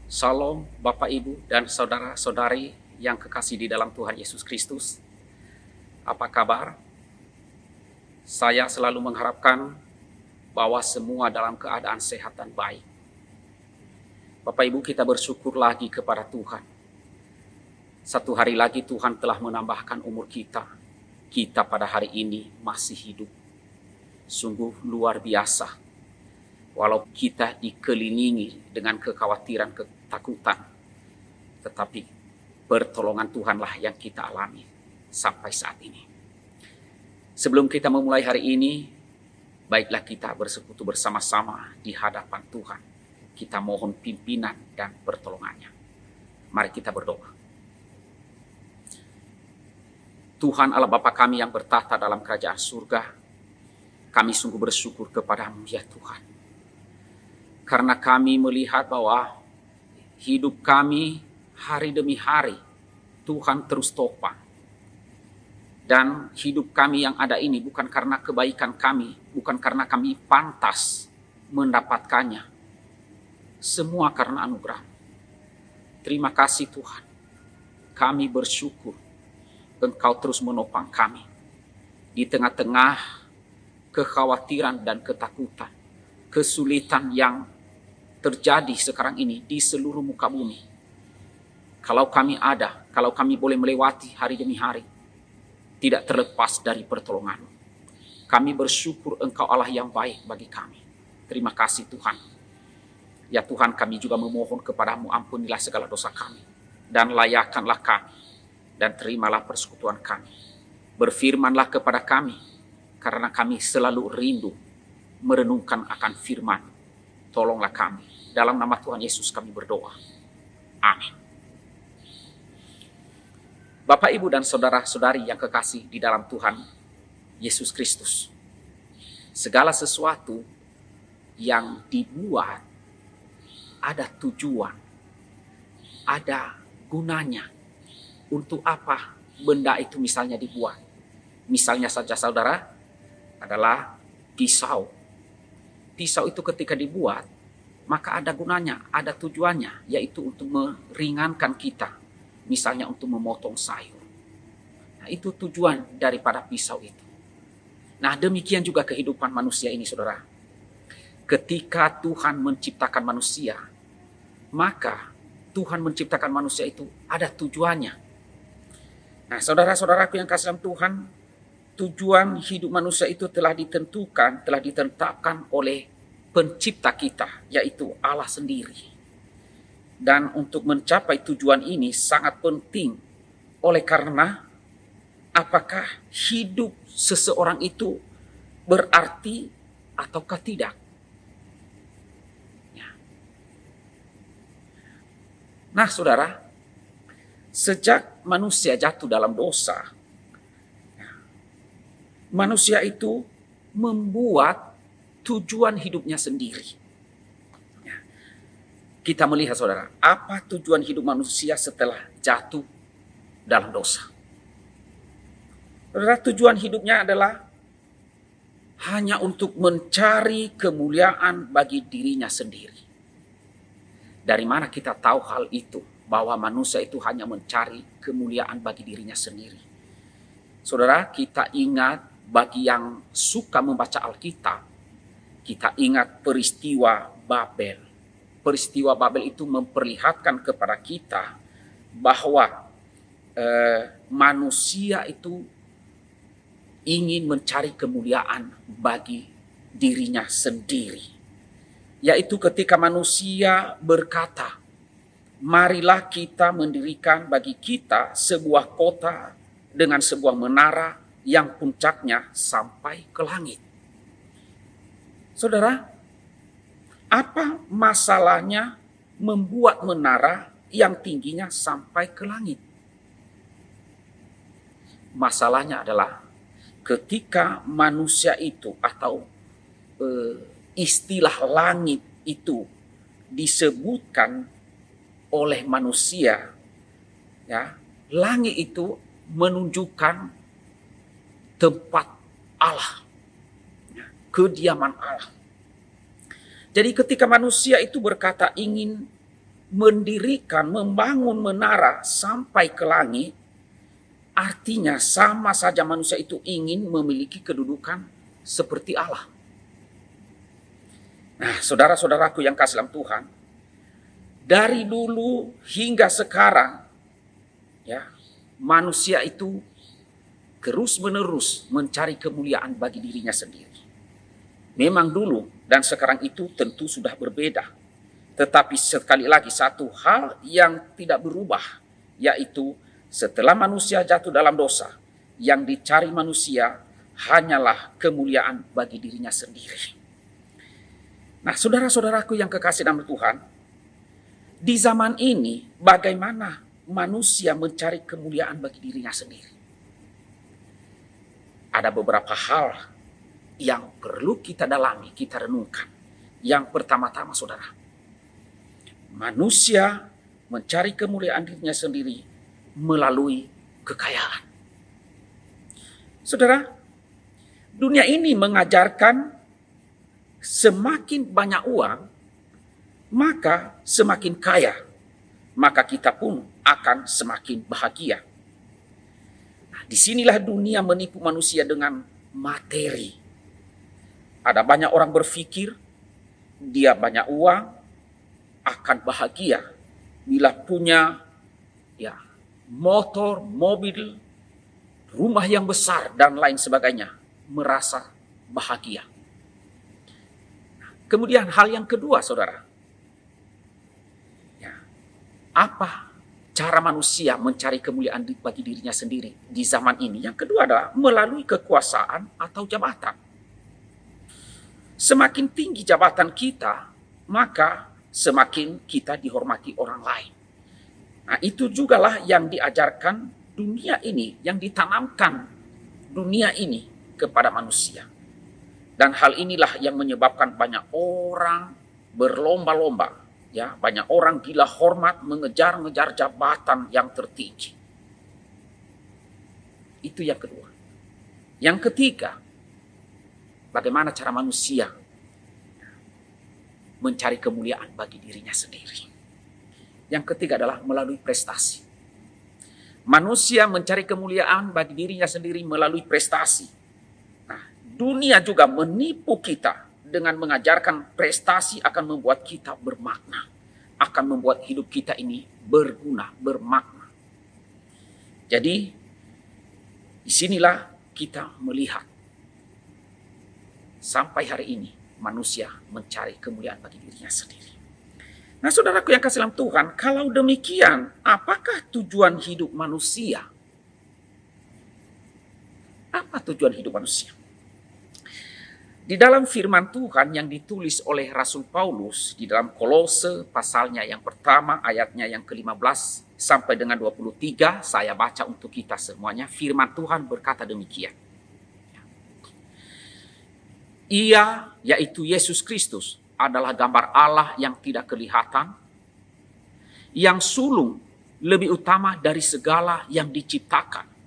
Salam Bapak Ibu dan saudara-saudari yang kekasih di dalam Tuhan Yesus Kristus. Apa kabar? Saya selalu mengharapkan bahwa semua dalam keadaan sehat dan baik. Bapak Ibu, kita bersyukur lagi kepada Tuhan. Satu hari lagi Tuhan telah menambahkan umur kita. Kita pada hari ini masih hidup. Sungguh luar biasa. Walau kita dikelilingi dengan kekhawatiran, ketakutan, tetapi pertolongan Tuhanlah yang kita alami sampai saat ini. Sebelum kita memulai hari ini, baiklah kita bersekutu bersama-sama di hadapan Tuhan. Kita mohon pimpinan dan pertolongannya. Mari kita berdoa. Tuhan Allah Bapa kami yang bertahta dalam kerajaan surga, kami sungguh bersyukur kepadamu ya Tuhan. Karena kami melihat bahwa hidup kami hari demi hari Tuhan terus topang. Dan hidup kami yang ada ini bukan karena kebaikan kami, bukan karena kami pantas mendapatkannya. Semua karena anugerah. Terima kasih Tuhan. Kami bersyukur Engkau terus menopang kami. Di tengah-tengah kekhawatiran dan ketakutan, kesulitan yang terjadi sekarang ini di seluruh muka bumi. Kalau kami ada, kalau kami boleh melewati hari demi hari, tidak terlepas dari pertolongan. Kami bersyukur Engkau Allah yang baik bagi kami. Terima kasih Tuhan. Ya Tuhan, kami juga memohon kepadamu, ampunilah segala dosa kami. Dan layakkanlah kami. Dan terimalah persekutuan kami. Berfirmanlah kepada kami, karena kami selalu rindu merenungkan akan firman. Tolonglah kami. Dalam nama Tuhan Yesus kami berdoa. Amin. Bapak, Ibu, dan saudara-saudari yang kekasih di dalam Tuhan Yesus Kristus. Segala sesuatu yang dibuat ada tujuan, ada gunanya. Untuk apa benda itu misalnya dibuat? Misalnya saja saudara adalah pisau. Pisau itu ketika dibuat, maka ada gunanya, ada tujuannya, yaitu untuk meringankan kita. Misalnya untuk memotong sayur. Nah, itu tujuan daripada pisau itu. Nah, demikian juga kehidupan manusia ini, saudara. Ketika Tuhan menciptakan manusia, maka Tuhan menciptakan manusia itu ada tujuannya. Nah, saudara-saudaraku yang kasih dalam Tuhan, tujuan hidup manusia itu telah ditentukan, telah ditetapkan oleh pencipta kita, yaitu Allah sendiri. Dan untuk mencapai tujuan ini sangat penting, oleh karena apakah hidup seseorang itu berarti ataukah tidak. Nah saudara, sejak manusia jatuh dalam dosa, manusia itu membuat tujuan hidupnya sendiri. Kita melihat saudara, apa tujuan hidup manusia setelah jatuh dalam dosa. Saudara, tujuan hidupnya adalah hanya untuk mencari kemuliaan bagi dirinya sendiri. Dari mana kita tahu hal itu? Bahwa manusia itu hanya mencari kemuliaan bagi dirinya sendiri. Saudara, kita ingat bagi yang suka membaca Alkitab, kita ingat peristiwa Babel. Peristiwa Babel itu memperlihatkan kepada kita bahwa manusia itu ingin mencari kemuliaan bagi dirinya sendiri. Yaitu ketika manusia berkata, marilah kita mendirikan bagi kita sebuah kota dengan sebuah menara yang puncaknya sampai ke langit. Saudara, apa masalahnya membuat menara yang tingginya sampai ke langit? Masalahnya adalah ketika manusia itu atau istilah langit itu disebutkan oleh manusia, ya, langit itu menunjukkan tempat Allah, kediaman Allah. Jadi ketika manusia itu berkata ingin mendirikan, membangun menara sampai ke langit, artinya sama saja manusia itu ingin memiliki kedudukan seperti Allah. Nah, saudara-saudaraku yang kasih dalam Tuhan, dari dulu hingga sekarang, ya, manusia itu terus-menerus mencari kemuliaan bagi dirinya sendiri. Memang dulu dan sekarang itu tentu sudah berbeda. Tetapi sekali lagi satu hal yang tidak berubah, yaitu setelah manusia jatuh dalam dosa, yang dicari manusia hanyalah kemuliaan bagi dirinya sendiri. Nah, saudara-saudaraku yang kekasih dalam Tuhan, di zaman ini bagaimana manusia mencari kemuliaan bagi dirinya sendiri? Ada beberapa hal yang perlu kita dalami, kita renungkan. Yang pertama-tama, saudara, manusia mencari kemuliaan dirinya sendiri melalui kekayaan. Saudara, dunia ini mengajarkan semakin banyak uang, maka semakin kaya, maka kita pun akan semakin bahagia. Nah, disinilah dunia menipu manusia dengan materi. Ada banyak orang berpikir dia banyak uang akan bahagia bila punya motor, mobil, rumah yang besar dan lain sebagainya, merasa bahagia. Kemudian hal yang kedua, saudara, apa cara manusia mencari kemuliaan bagi dirinya sendiri di zaman ini? Yang kedua adalah melalui kekuasaan atau jabatan. Semakin tinggi jabatan kita, maka semakin kita dihormati orang lain. Nah, itu jugalah yang diajarkan dunia ini, yang ditanamkan dunia ini kepada manusia. Dan hal inilah yang menyebabkan banyak orang berlomba-lomba, ya, banyak orang gila hormat mengejar-ngejar jabatan yang tertinggi. Itu yang kedua. Yang ketiga, bagaimana cara manusia mencari kemuliaan bagi dirinya sendiri. Yang ketiga adalah melalui prestasi. Manusia mencari kemuliaan bagi dirinya sendiri melalui prestasi. Dunia juga menipu kita dengan mengajarkan prestasi akan membuat kita bermakna, akan membuat hidup kita ini berguna, bermakna. Jadi, disinilah kita melihat sampai hari ini manusia mencari kemuliaan bagi dirinya sendiri. Nah, saudaraku yang kasih dalam Tuhan, kalau demikian, apakah tujuan hidup manusia? Apa tujuan hidup manusia? Di dalam firman Tuhan yang ditulis oleh Rasul Paulus di dalam Kolose pasalnya yang pertama ayatnya yang ke-15 sampai dengan 23, saya baca untuk kita semuanya. Firman Tuhan berkata demikian. Ia, yaitu Yesus Kristus, adalah gambar Allah yang tidak kelihatan, yang sulung lebih utama dari segala yang diciptakan.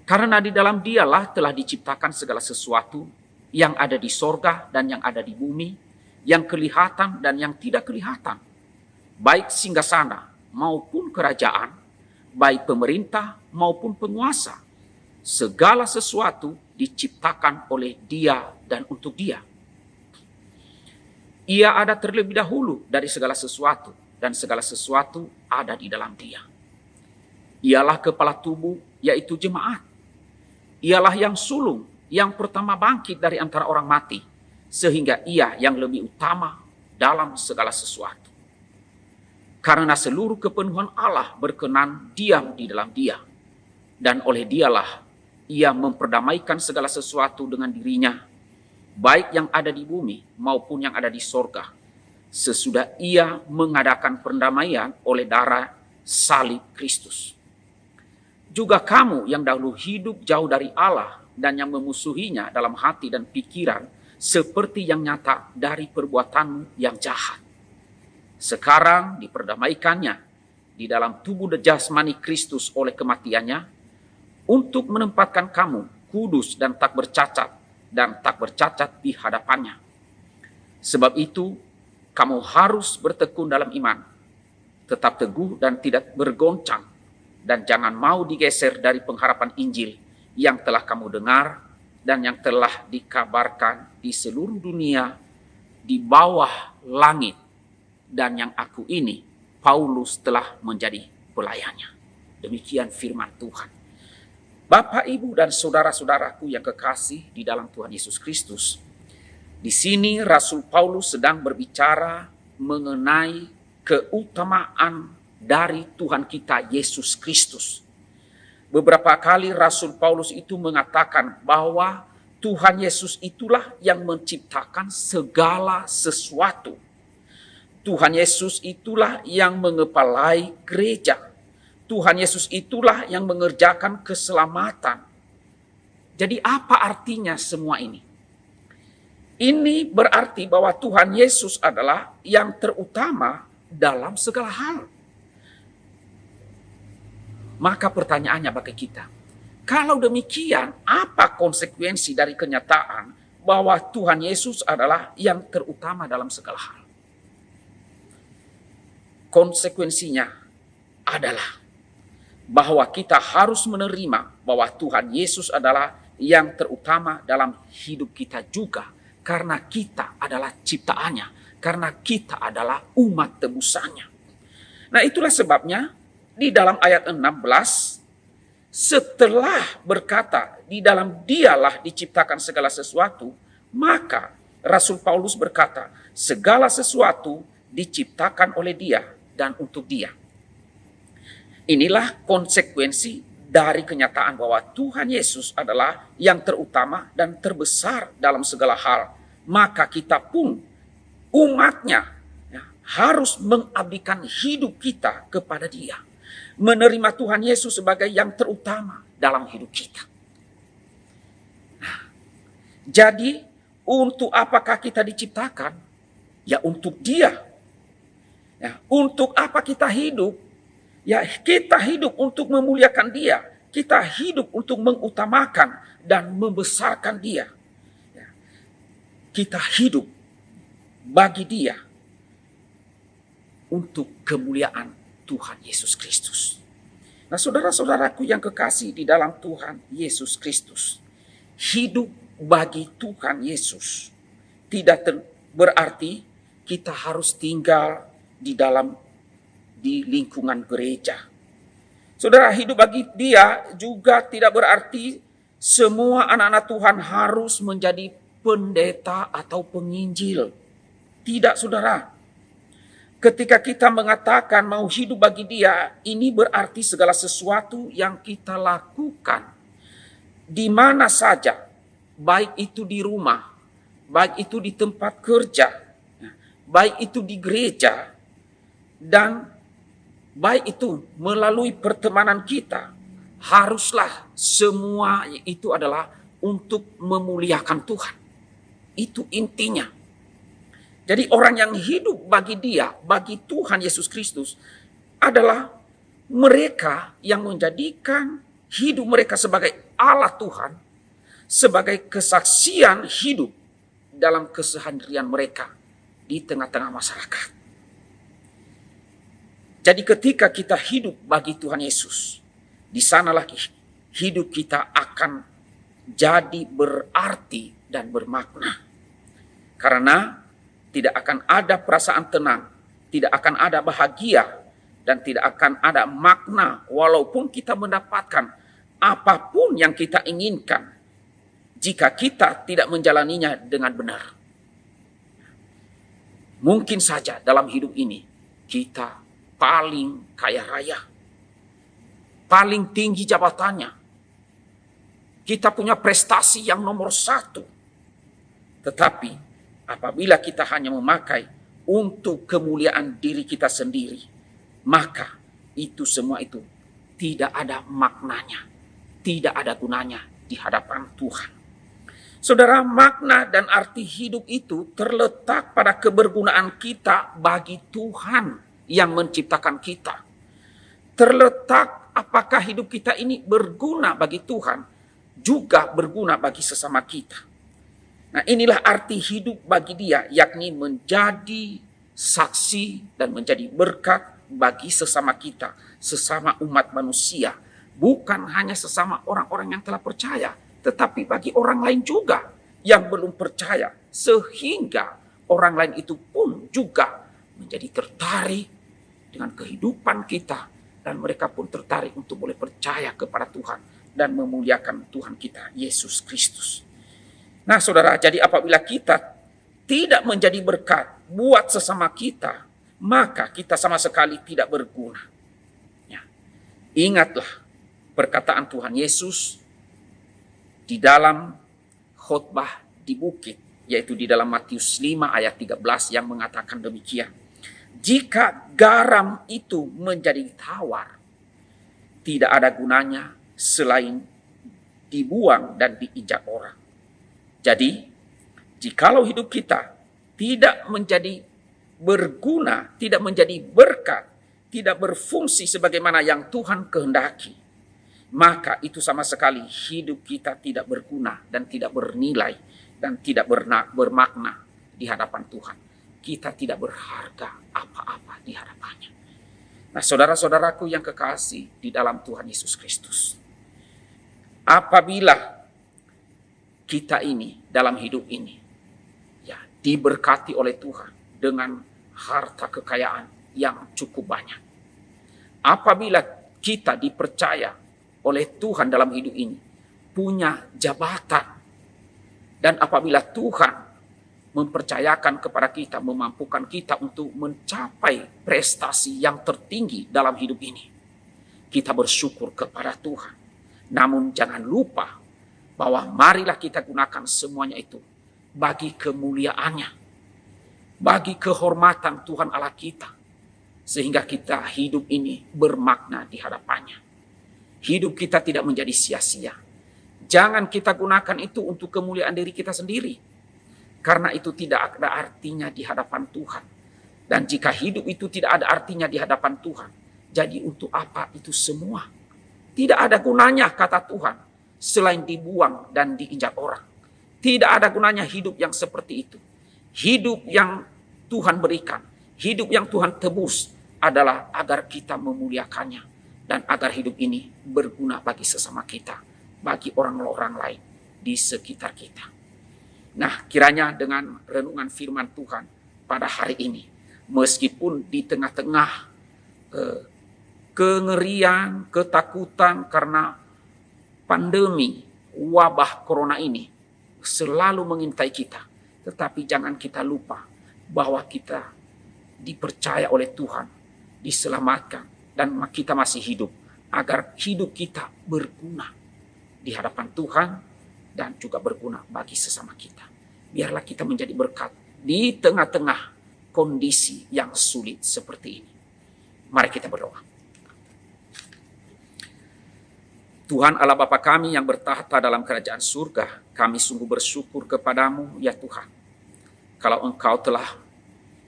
Karena di dalam Dialah telah diciptakan segala sesuatu yang ada di sorga dan yang ada di bumi, yang kelihatan dan yang tidak kelihatan, baik singgasana maupun kerajaan, baik pemerintah maupun penguasa. Segala sesuatu diciptakan oleh Dia dan untuk Dia. Ia ada terlebih dahulu dari segala sesuatu, dan segala sesuatu ada di dalam Dia. Ialah kepala tubuh, yaitu jemaat. Ialah yang sulung, yang pertama bangkit dari antara orang mati, sehingga ia yang lebih utama dalam segala sesuatu. Karena seluruh kepenuhan Allah berkenan diam di dalam Dia, dan oleh Dialah ia memperdamaikan segala sesuatu dengan dirinya, baik yang ada di bumi maupun yang ada di sorga, sesudah ia mengadakan perdamaian oleh darah salib Kristus. Juga kamu yang dahulu hidup jauh dari Allah dan yang memusuhinya dalam hati dan pikiran, seperti yang nyata dari perbuatanmu yang jahat, sekarang diperdamaikannya di dalam tubuh jasmani Kristus oleh kematiannya, untuk menempatkan kamu kudus dan tak bercacat di hadapannya. Sebab itu, kamu harus bertekun dalam iman, tetap teguh dan tidak bergoncang, dan jangan mau digeser dari pengharapan Injil yang telah kamu dengar dan yang telah dikabarkan di seluruh dunia di bawah langit, dan yang aku ini, Paulus, telah menjadi pelayannya. Demikian firman Tuhan. Bapak, Ibu, dan saudara-saudaraku yang kekasih di dalam Tuhan Yesus Kristus, di sini Rasul Paulus sedang berbicara mengenai keutamaan dari Tuhan kita Yesus Kristus. Beberapa kali Rasul Paulus itu mengatakan bahwa Tuhan Yesus itulah yang menciptakan segala sesuatu. Tuhan Yesus itulah yang mengepalai gereja. Tuhan Yesus itulah yang mengerjakan keselamatan. Jadi apa artinya semua ini? Ini berarti bahwa Tuhan Yesus adalah yang terutama dalam segala hal. Maka pertanyaannya bagi kita, kalau demikian, apa konsekuensi dari kenyataan bahwa Tuhan Yesus adalah yang terutama dalam segala hal? Konsekuensinya adalah bahwa kita harus menerima bahwa Tuhan Yesus adalah yang terutama dalam hidup kita juga, karena kita adalah ciptaannya, karena kita adalah umat tebusannya. Nah, itulah sebabnya di dalam ayat 16, setelah berkata di dalam Dialah diciptakan segala sesuatu, maka Rasul Paulus berkata, segala sesuatu diciptakan oleh Dia dan untuk Dia. Inilah konsekuensi dari kenyataan bahwa Tuhan Yesus adalah yang terutama dan terbesar dalam segala hal. Maka kita pun umatnya harus mengabdikan hidup kita kepada Dia. Menerima Tuhan Yesus sebagai yang terutama dalam hidup kita. Nah, jadi untuk apakah kita diciptakan? Ya untuk Dia. Ya, untuk apa kita hidup? Ya kita hidup untuk memuliakan Dia. Kita hidup untuk mengutamakan dan membesarkan Dia. Ya, kita hidup bagi Dia untuk kemuliaan Tuhan Yesus Kristus. Nah, saudara-saudaraku yang kekasih di dalam Tuhan Yesus Kristus, hidup bagi Tuhan Yesus tidak berarti kita harus tinggal di lingkungan gereja. Saudara, hidup bagi Dia juga tidak berarti semua anak-anak Tuhan harus menjadi pendeta atau penginjil. Tidak, saudara. Ketika kita mengatakan mau hidup bagi Dia, ini berarti segala sesuatu yang kita lakukan di mana saja, baik itu di rumah, baik itu di tempat kerja, baik itu di gereja, dan baik itu melalui pertemanan kita, haruslah semua itu adalah untuk memuliakan Tuhan. Itu intinya. Jadi orang yang hidup bagi Dia, bagi Tuhan Yesus Kristus, adalah mereka yang menjadikan hidup mereka sebagai Allah Tuhan, sebagai kesaksian hidup dalam keseharian mereka di tengah-tengah masyarakat. Jadi ketika kita hidup bagi Tuhan Yesus, di sanalah hidup kita akan jadi berarti dan bermakna. Karena tidak akan ada perasaan tenang, tidak akan ada bahagia, dan tidak akan ada makna walaupun kita mendapatkan apapun yang kita inginkan jika kita tidak menjalaninya dengan benar. Mungkin saja dalam hidup ini kita paling kaya raya, paling tinggi jabatannya, kita punya prestasi yang nomor 1. Tetapi apabila kita hanya memakai untuk kemuliaan diri kita sendiri, maka itu semua itu tidak ada maknanya, tidak ada gunanya di hadapan Tuhan. Saudara, makna dan arti hidup itu terletak pada kebergunaan kita bagi Tuhan yang menciptakan kita. Terletak apakah hidup kita ini berguna bagi Tuhan, juga berguna bagi sesama kita. Nah, inilah arti hidup bagi Dia, yakni menjadi saksi dan menjadi berkat bagi sesama kita, sesama umat manusia. Bukan hanya sesama orang-orang yang telah percaya, tetapi bagi orang lain juga yang belum percaya. Sehingga orang lain itu pun juga menjadi tertarik dengan kehidupan kita. Dan mereka pun tertarik untuk boleh percaya kepada Tuhan dan memuliakan Tuhan kita, Yesus Kristus. Nah saudara, jadi apabila kita tidak menjadi berkat buat sesama kita, maka kita sama sekali tidak berguna. Ya. Ingatlah perkataan Tuhan Yesus di dalam khotbah di bukit, yaitu di dalam Matius 5 ayat 13 yang mengatakan demikian. Jika garam itu menjadi tawar, tidak ada gunanya selain dibuang dan diinjak orang. Jadi, jikalau hidup kita tidak menjadi berguna, tidak menjadi berkat, tidak berfungsi sebagaimana yang Tuhan kehendaki, maka itu sama sekali hidup kita tidak berguna dan tidak bernilai dan tidak bermakna di hadapan Tuhan. Kita tidak berharga apa-apa di hadapannya. Nah, saudara-saudaraku yang kekasih di dalam Tuhan Yesus Kristus, apabila kita ini dalam hidup ini ya diberkati oleh Tuhan dengan harta kekayaan yang cukup banyak, apabila kita dipercaya oleh Tuhan dalam hidup ini punya jabatan, dan apabila Tuhan mempercayakan kepada kita, memampukan kita untuk mencapai prestasi yang tertinggi dalam hidup ini, kita bersyukur kepada Tuhan. Namun jangan lupa bahwa marilah kita gunakan semuanya itu bagi kemuliaannya, bagi kehormatan Tuhan Allah kita, sehingga kita hidup ini bermakna di hadapannya. Hidup kita tidak menjadi sia-sia. Jangan kita gunakan itu untuk kemuliaan diri kita sendiri, karena itu tidak ada artinya di hadapan Tuhan. Dan jika hidup itu tidak ada artinya di hadapan Tuhan, jadi untuk apa itu semua? Tidak ada gunanya, kata Tuhan, selain dibuang dan diinjak orang. Tidak ada gunanya hidup yang seperti itu. Hidup yang Tuhan berikan, hidup yang Tuhan tebus adalah agar kita memuliakannya. Dan agar hidup ini berguna bagi sesama kita, bagi orang-orang lain di sekitar kita. Nah, kiranya dengan renungan firman Tuhan pada hari ini, meskipun di tengah-tengah kengerian, ketakutan karena pandemi wabah corona ini selalu mengintai kita, tetapi jangan kita lupa bahwa kita dipercaya oleh Tuhan, diselamatkan, dan kita masih hidup, agar hidup kita berguna di hadapan Tuhan dan juga berguna bagi sesama kita. Biarlah kita menjadi berkat di tengah-tengah kondisi yang sulit seperti ini. Mari kita berdoa. Tuhan Allah Bapa kami yang bertahta dalam kerajaan surga, kami sungguh bersyukur kepadamu ya Tuhan. Kalau Engkau telah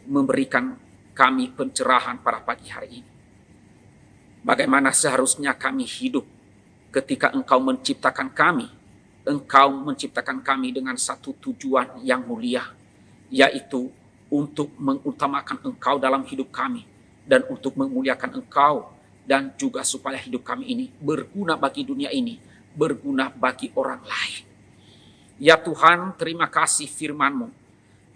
memberikan kami pencerahan pada pagi hari ini. Bagaimana seharusnya kami hidup ketika Engkau menciptakan kami. Engkau menciptakan kami dengan satu tujuan yang mulia, yaitu untuk mengutamakan Engkau dalam hidup kami dan untuk memuliakan Engkau, dan juga supaya hidup kami ini berguna bagi dunia ini, berguna bagi orang lain. Ya Tuhan, terima kasih firman-Mu.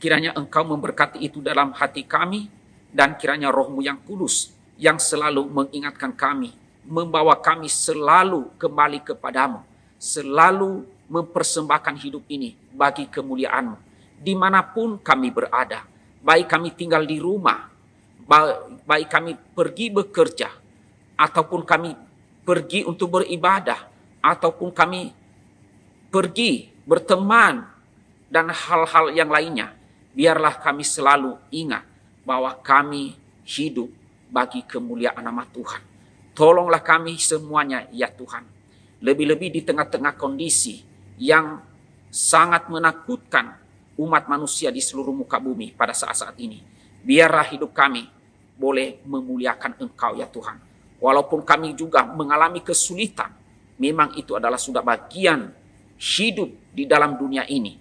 Kiranya Engkau memberkati itu dalam hati kami, dan kiranya Roh-Mu yang kudus yang selalu mengingatkan kami, membawa kami selalu kembali kepadamu, selalu mempersembahkan hidup ini bagi kemuliaan-Mu. Dimanapun kami berada, baik kami tinggal di rumah, baik kami pergi bekerja, ataupun kami pergi untuk beribadah, ataupun kami pergi berteman, dan hal-hal yang lainnya. Biarlah kami selalu ingat bahwa kami hidup bagi kemuliaan nama Tuhan. Tolonglah kami semuanya ya Tuhan. Lebih-lebih di tengah-tengah kondisi yang sangat menakutkan umat manusia di seluruh muka bumi pada saat-saat ini. Biarlah hidup kami boleh memuliakan Engkau ya Tuhan. Walaupun kami juga mengalami kesulitan, memang itu adalah sudah bagian hidup di dalam dunia ini.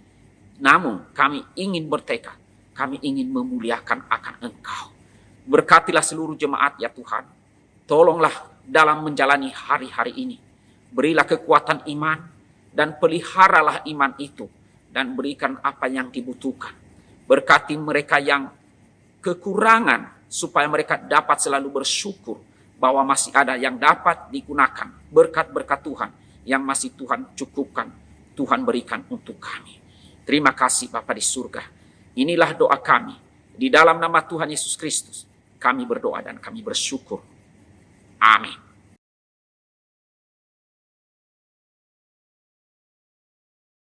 Namun kami ingin bertekad kami ingin memuliakan akan Engkau. Berkatilah seluruh jemaat ya Tuhan. Tolonglah dalam menjalani hari-hari ini. Berilah kekuatan iman dan peliharalah iman itu. Dan berikan apa yang dibutuhkan. Berkati mereka yang kekurangan supaya mereka dapat selalu bersyukur bahwa masih ada yang dapat digunakan. Berkat-berkat Tuhan yang masih Tuhan cukupkan. Tuhan berikan untuk kami. Terima kasih Bapa di surga. Inilah doa kami. Di dalam nama Tuhan Yesus Kristus, kami berdoa dan kami bersyukur. Amin.